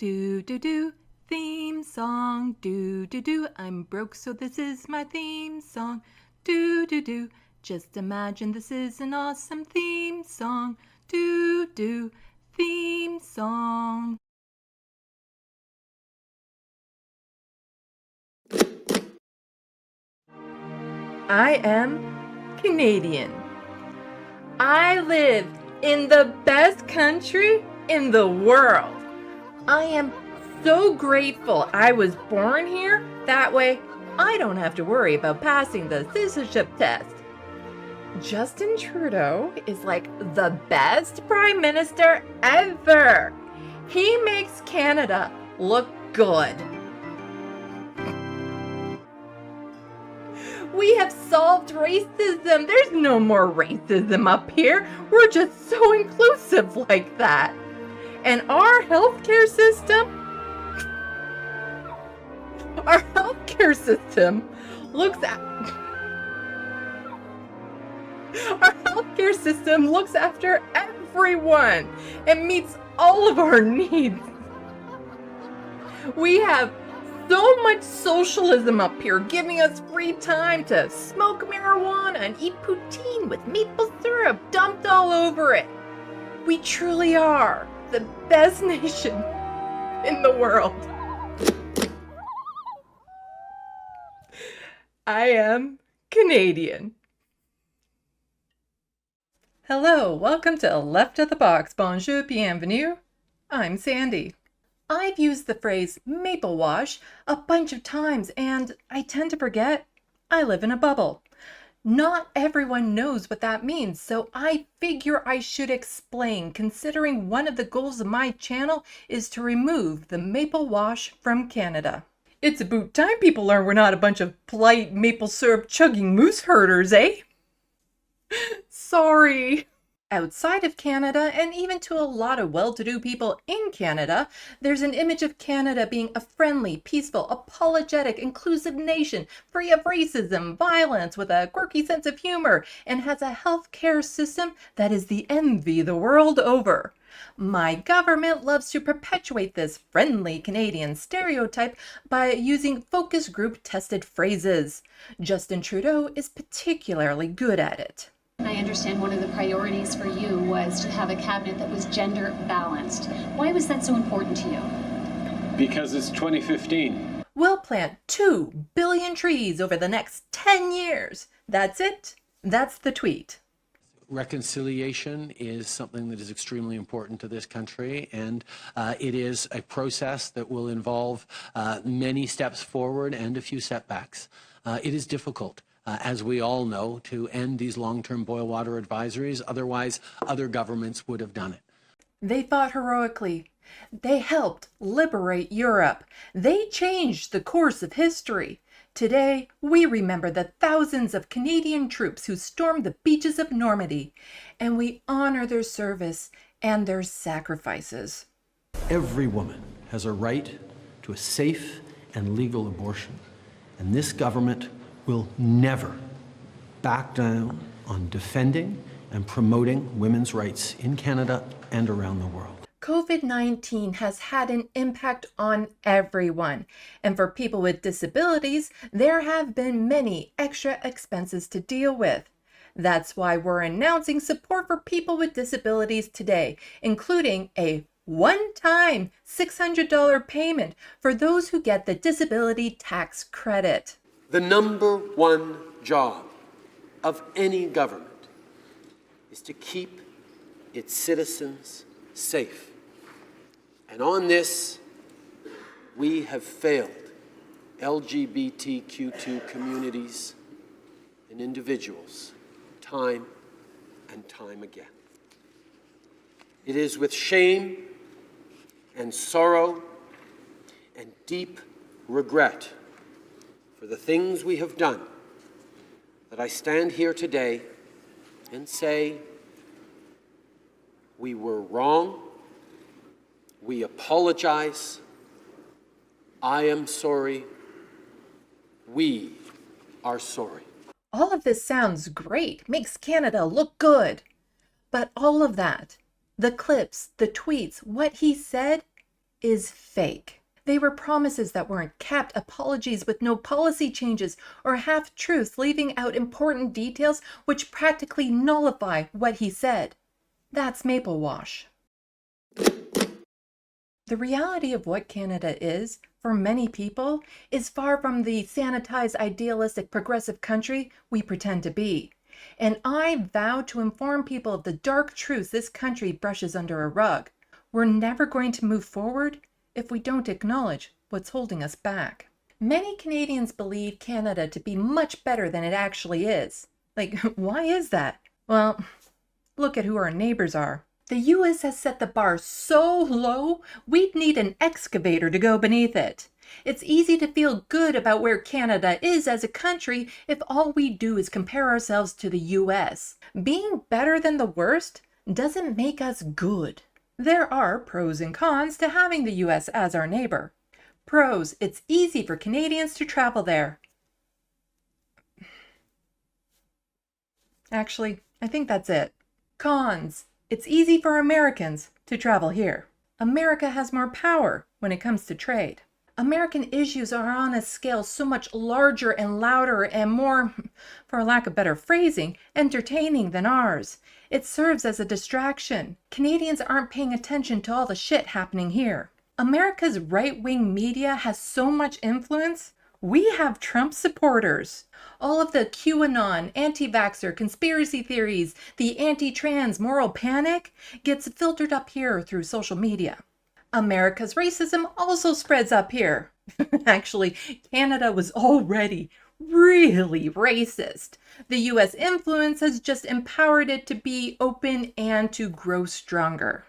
Do do do, theme song. Do do do, I'm broke so this is my theme song. Do do do, just imagine this is an awesome theme song. Do do, theme song. I am Canadian. I live in the best country in the world. I am so grateful I was born here. That way, I don't have to worry about passing the citizenship test. Justin Trudeau is like the best prime minister ever. He makes Canada look good. We have solved racism. There's no more racism up here. We're just so inclusive like that. And our healthcare system looks after everyone and meets all of our needs. We have so much socialism up here, giving us free time to smoke marijuana and eat poutine with maple syrup dumped all over it. We truly are the best nation in the world. I am Canadian. Hello, welcome to Left of the Box. Bonjour, bienvenue. I'm Sandy. I've used the phrase maple wash a bunch of times, and I tend to forget I live in a bubble. Not everyone knows what that means, so I figure I should explain, considering one of the goals of my channel is to remove the maple wash from Canada. It's about time people learn we're not a bunch of polite maple syrup chugging moose herders, eh? Sorry. Outside of Canada, and even to a lot of well-to-do people in Canada, there's an image of Canada being a friendly, peaceful, apologetic, inclusive nation, free of racism, violence, with a quirky sense of humor, and has a healthcare system that is the envy the world over. My government loves to perpetuate this friendly Canadian stereotype by using focus group tested phrases. Justin Trudeau is particularly good at it. I understand one of the priorities for you was to have a cabinet that was gender balanced. Why was that so important to you? Because it's 2015. We'll plant 2 billion trees over the next 10 years. That's it. That's the tweet. Reconciliation is something that is extremely important to this country, and it is a process that will involve many steps forward and a few setbacks. It is difficult, as we all know, to end these long-term boil water advisories. Otherwise, other governments would have done it. They fought heroically. They helped liberate Europe. They changed the course of history. Today, we remember the thousands of Canadian troops who stormed the beaches of Normandy, and we honor their service and their sacrifices. Every woman has a right to a safe and legal abortion, and this government will never back down on defending and promoting women's rights in Canada and around the world. COVID-19 has had an impact on everyone, and for people with disabilities, there have been many extra expenses to deal with. That's why we're announcing support for people with disabilities today, including a one-time $600 payment for those who get the disability tax credit. The number one job of any government is to keep its citizens safe. And on this, we have failed LGBTQ2 communities and individuals time and time again. It is with shame and sorrow and deep regret for the things we have done that I stand here today and say, we were wrong. We apologize. I am sorry. We are sorry. All of this sounds great, makes Canada look good. But all of that, the clips, the tweets, what he said, is fake. They were promises that weren't kept, apologies with no policy changes, or half-truths leaving out important details which practically nullify what he said. That's maple wash. The reality of what Canada is, for many people, is far from the sanitized, idealistic, progressive country we pretend to be. And I vow to inform people of the dark truths this country brushes under a rug. We're never going to move forward if we don't acknowledge what's holding us back. Many Canadians believe Canada to be much better than it actually is. Like, why is that? Well, look at who our neighbors are. The US has set the bar so low, we'd need an excavator to go beneath it. It's easy to feel good about where Canada is as a country if all we do is compare ourselves to the US. Being better than the worst doesn't make us good. There are pros and cons to having the US as our neighbor. Pros, it's easy for Canadians to travel there. Actually, I think that's it. Cons, it's easy for Americans to travel here. America has more power when it comes to trade. American issues are on a scale so much larger and louder and more, for lack of better phrasing, entertaining than ours. It serves as a distraction. Canadians aren't paying attention to all the shit happening here. America's right-wing media has so much influence. We have Trump supporters. All of the QAnon, anti-vaxxer, conspiracy theories, the anti-trans moral panic gets filtered up here through social media. America's racism also spreads up here. Actually, Canada was already really racist. The US influence has just empowered it to be open and to grow stronger.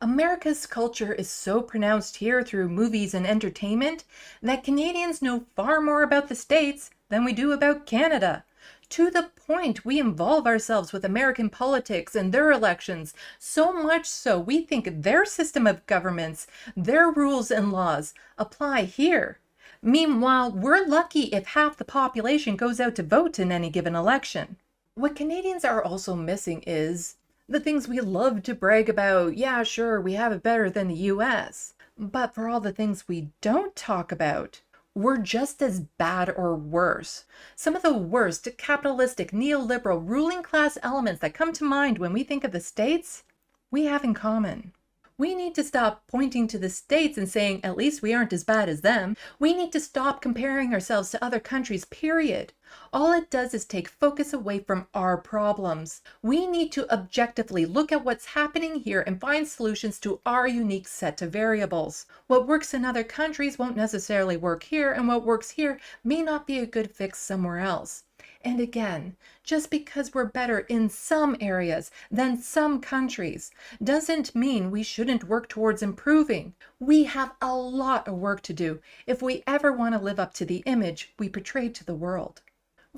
America's culture is so pronounced here through movies and entertainment that Canadians know far more about the States than we do about Canada. To the point we involve ourselves with American politics and their elections, so much so we think their system of governments, their rules and laws apply here. Meanwhile, we're lucky if half the population goes out to vote in any given election. What Canadians are also missing is the things we love to brag about. Yeah, sure, we have it better than the US. But for all the things we don't talk about, we're just as bad or worse. Some of the worst capitalistic, neoliberal, ruling class elements that come to mind when we think of the States, we have in common. We need to stop pointing to the States and saying, at least we aren't as bad as them. We need to stop comparing ourselves to other countries, period. All it does is take focus away from our problems. We need to objectively look at what's happening here and find solutions to our unique set of variables. What works in other countries won't necessarily work here, and what works here may not be a good fix somewhere else. And again, just because we're better in some areas than some countries doesn't mean we shouldn't work towards improving. We have a lot of work to do if we ever want to live up to the image we portray to the world.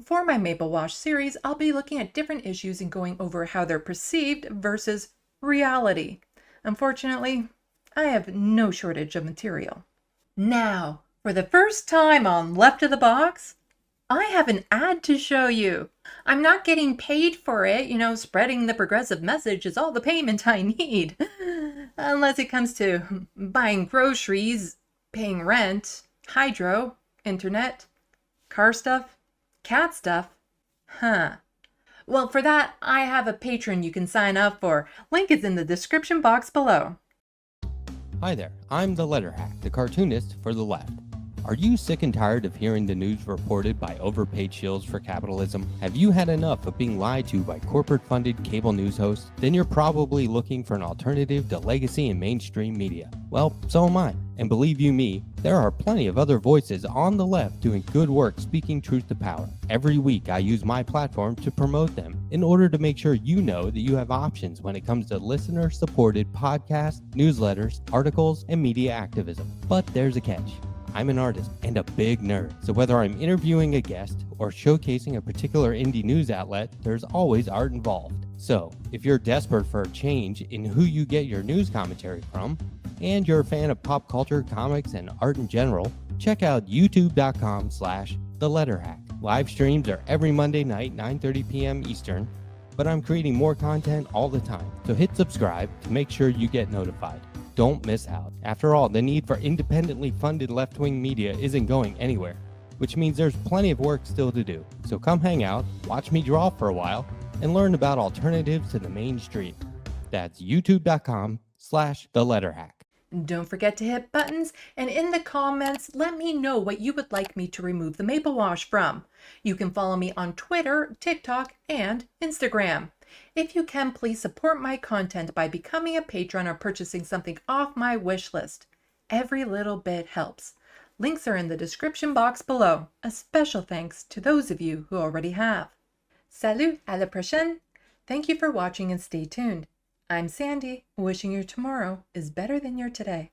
For my Maple Wash series, I'll be looking at different issues and going over how they're perceived versus reality. Unfortunately, I have no shortage of material. Now, for the first time on Left of the Box, I have an ad to show you. I'm not getting paid for it. Spreading the progressive message is all the payment I need. Unless it comes to buying groceries, paying rent, hydro, internet, car stuff, cat stuff. Well, for that, I have a Patreon you can sign up for. Link is in the description box below. Hi there, I'm the Letterhack, the cartoonist for the left. Are you sick and tired of hearing the news reported by overpaid shills for capitalism? Have you had enough of being lied to by corporate-funded cable news hosts? Then you're probably looking for an alternative to legacy and mainstream media. Well, so am I. And believe you me, there are plenty of other voices on the left doing good work speaking truth to power. Every week I use my platform to promote them in order to make sure you know that you have options when it comes to listener-supported podcasts, newsletters, articles, and media activism. But there's a catch. I'm an artist and a big nerd, so whether I'm interviewing a guest or showcasing a particular indie news outlet, there's always art involved. So, if you're desperate for a change in who you get your news commentary from, and you're a fan of pop culture, comics, and art in general, check out youtube.com/TheLetterHack. Live streams are every Monday night, 9:30 p.m. Eastern, but I'm creating more content all the time, so hit subscribe to make sure you get notified. Don't miss out. After all, the need for independently funded left-wing media isn't going anywhere, which means there's plenty of work still to do. So come hang out, watch me draw for a while, and learn about alternatives to the mainstream. That's youtube.com/theletterhack. Don't forget to hit buttons, and in the comments, let me know what you would like me to remove the maple wash from. You can follow me on Twitter, TikTok, and Instagram. If you can, please support my content by becoming a patron or purchasing something off my wish list. Every little bit helps. Links are in the description box below. A special thanks to those of you who already have. Salut, à la prochaine. Thank you for watching and stay tuned. I'm Sandy, wishing your tomorrow is better than your today.